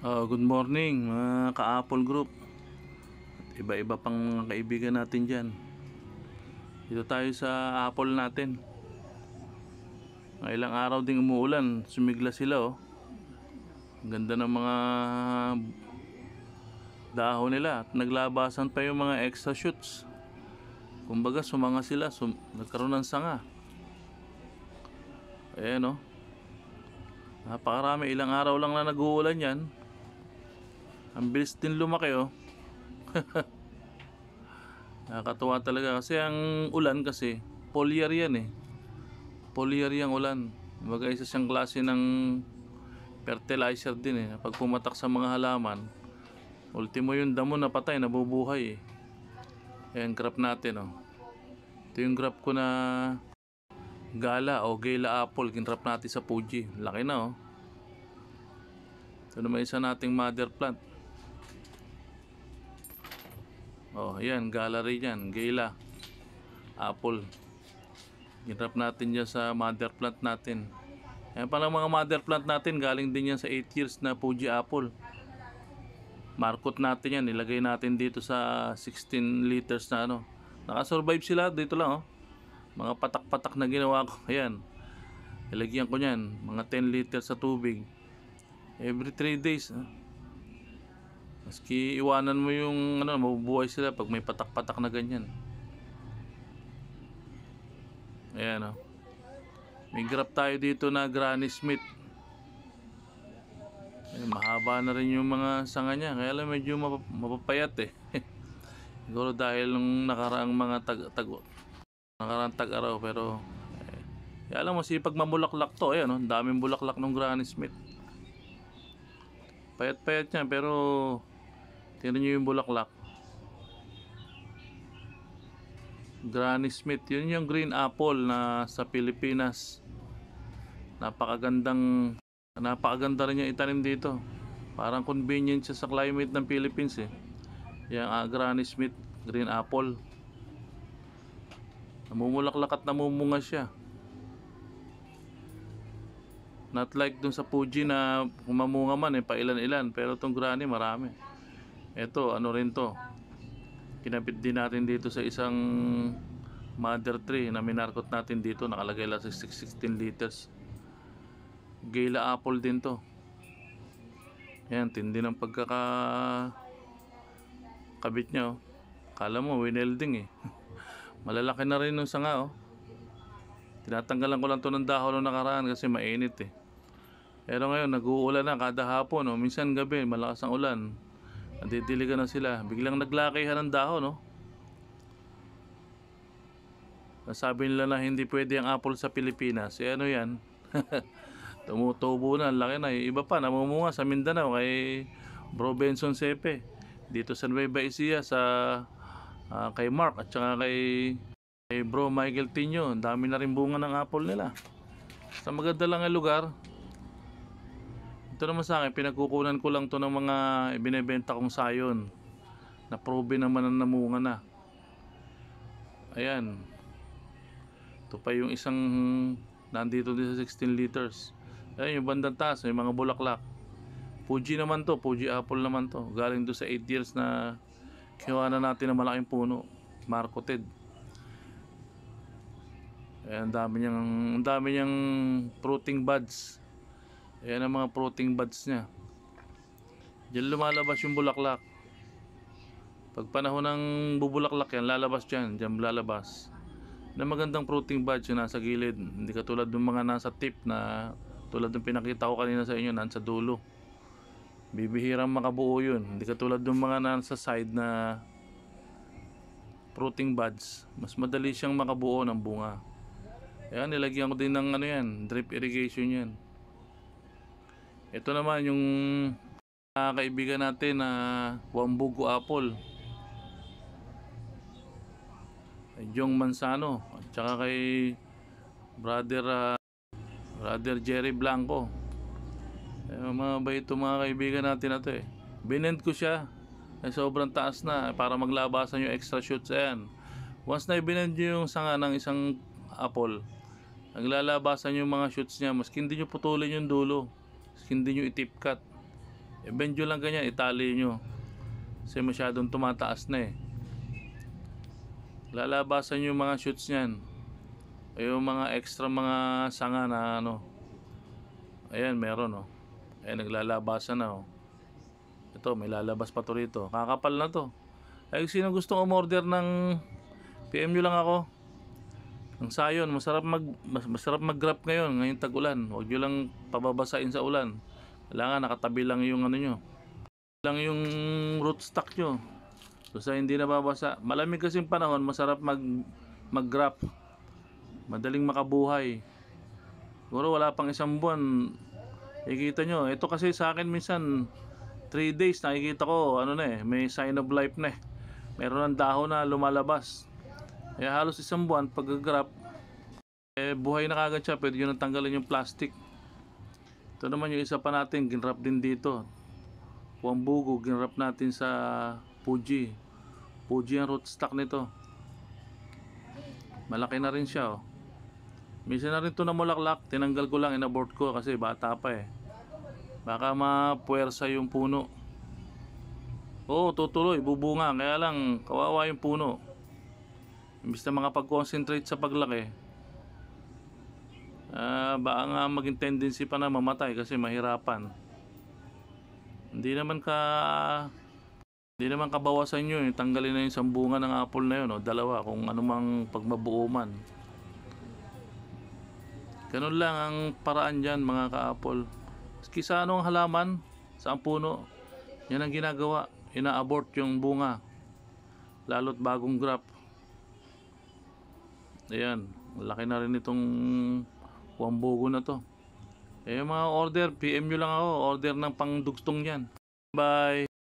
Good morning mga ka-Apple Group at iba-iba pang mga kaibigan natin dyan. Dito tayo sa Apple natin. Ilang araw ding umuulan, sumigla sila oh. Ang ganda ng mga dahon nila at naglabasan pa yung mga extra shoots. Kumbaga sumanga sila, nagkaroon ng sanga. Ayan oh. Napakarami, ilang araw lang na nag-uulan yan. Ang bilis din lumaki oh. Nakakatuwa talaga kasi ang ulan kasi foliar yan eh. Foliar yung ulan. Kumbaga isa siyang klase ng fertilizer din eh. Pag pumatak sa mga halaman, ultimo yung damo na patay, nabubuhay eh. Ayan, graph natin oh. Ito yung graph ko na Gala o Gala Apple. Kinrap natin sa Fuji. Laki na oh. Ito naman isa nating mother plant. Oh, ayan, gallery yan, Gala Apple. Ginrap natin dyan sa mother plant natin. Ayan pala mga mother plant natin, galing din yan sa 8 years na Fuji Apple. Markot natin yan, ilagay natin dito sa 16 liters na ano. Nakasurvive sila, dito lang oh. Mga patak-patak na ginawa ko, ayan. Ilagyan ko yan, mga 10 liters sa tubig. Every 3 days Maski iwanan mo yung ano, mabubuhay sila pag may patak-patak na ganyan. Ayan oh. May graph tayo dito na Granny Smith. Ayan, mahaba na rin yung mga sanga niya. Kaya lang medyo mapapayat eh. Siguro dahil nung nakaraang mga nakaraang tag-araw. Pero alam mo, sipag mamulaklak to. Ayan oh, daming bulaklak ng Granny Smith. Payat-payat niya pero tingnan nyo yung bulaklak. Granny Smith, yun yung green apple na sa Pilipinas. Napakaganda rin yung itanim dito. Parang convenient siya sa climate ng Philippines eh. Yung Granny Smith green apple. Namumulaklak at namumunga siya. Not like dun sa Fuji na kumamunga man eh, pailan-ilan. Pero itong Granny marami. Ito, ano rin to. Kinabit din natin dito sa isang mother tree na minarkot natin dito. Nakalagay lang sa 16 liters. Gala apple din to. Ayan, tindi ng kabit niya oh. Kala mo, winelding eh. Malalaki na rin yung sanga oh. Tinatanggalan ko lang to ng dahon nung nakaraan kasi mainit eh. Pero ngayon, nag-uulan na kada hapon oh. Minsan gabi, malakas ang ulan. Nadidiligan na sila. Biglang naglakihan ng dahon no? Nasabi nila na hindi pwede ang apple sa Pilipinas. Ano yan? Tumutubo na, laki na. Iba pa, namumunga sa Mindanao kay Bro Benson Sepe. Dito sa Nueva Ecija kay Mark at saka kay Bro Michael Tinio. Dami na rin bunga ng apple nila. Sa maganda lang ang lugar. Ito naman sa akin, pinagkukunan ko lang to ng mga binibenta kong sayon na probe naman na namunga na. Ayan. Ito pa yung isang nandito din sa 16 liters. Ayan yung bandang taas, may mga bulaklak. Fuji naman to, Fuji Apple naman to. Galing doon sa 8 years na kinuha na natin ng malaking puno. Marketed. Ayan, ang dami niyang fruiting buds. Ayan ang mga fruiting buds niya. Diyan lumalabas yung bulaklak. Pag panahon ng bubulaklak yan, lalabas dyan. Diyan lalabas. Na magandang fruiting buds yung nasa gilid. Hindi katulad ng mga nasa tip na tulad ng pinakita ko kanina sa inyo, nasa dulo. Bibihirang makabuo yun. Hindi katulad ng mga nasa side na fruiting buds. Mas madali siyang makabuo ng bunga. Ayan, nilagyan ko din ng ano yan, drip irrigation yan. Ito naman yung kaibigan natin na Wambugo Apple. Jong Manzano at saka kay brother Jerry Blanco. Mga ba ito mga kaibigan natin na to eh. Binend ko siya. Sobrang taas na para maglabasan yung extra shoots. Ayan. Once na ibinend nyo yung sanga ng isang apple, naglalabasan yung mga shoots niya. Maski hindi nyo putulin yung dulo, maski hindi nyo itip cut, medyo lang ganyan, itali nyo. Kasi masyadong tumataas na eh. Lalabasan yung mga shoots niyan. Yung mga extra mga sanga na ano. Ayan, meron oh. Ayan, naglalabasan na oh. Ito, may lalabas pa to rito. Kakapal na to. Ay, sino gustong umorder ng PM nyo lang ako. Ang sayon, masarap mag-grab ngayon, ngayong tag-ulan. Huwag nyo lang pababasain sa ulan. Kailangan nakatabi lang yung ano nyo. Lang yung rootstock nyo. So sa hindi nababasa. Malamig kasing panahon, masarap mag-grab. Madaling makabuhay. Siguro wala pang isang buwan. Ikita nyo, ito kasi sa akin minsan 3 days nakikita ko ano na eh, may sign of life na eh. Meron ng dahon na lumalabas. Kaya halos isang buwan pag-grab buhay na kagad siya. Pwede nyo nang tanggalin yung plastic. Ito naman yung isa pa natin, ginrap din dito. Wambugo, ginrap natin sa Fuji. Fuji ang rootstock nito. Malaki na rin siya oh. Minsan na rin ito namulaklak. Tinanggal ko lang, inabort ko kasi bata pa eh. Baka mapuwersa yung puno. Oo, tutuloy, bubunga. Kaya lang, kawawa yung puno. Imbis na makapag-concentrate sa paglaki, baka nga maging tendency pa na mamatay kasi mahirapan. Hindi naman kabawasan nyo eh. Tanggalin na yung sambungan ng apple na yun o dalawa kung anumang pagmabuo man. Ganun lang ang paraan dyan mga ka-apple. Kisa anong halaman sa puno, yan ang ginagawa. Ina-abort yung bunga, lalo't bagong grap. Ayan, laki na rin itong wambugo na to. Mga order, PM nyo lang ako. Order ng pangdugtong yan. Bye!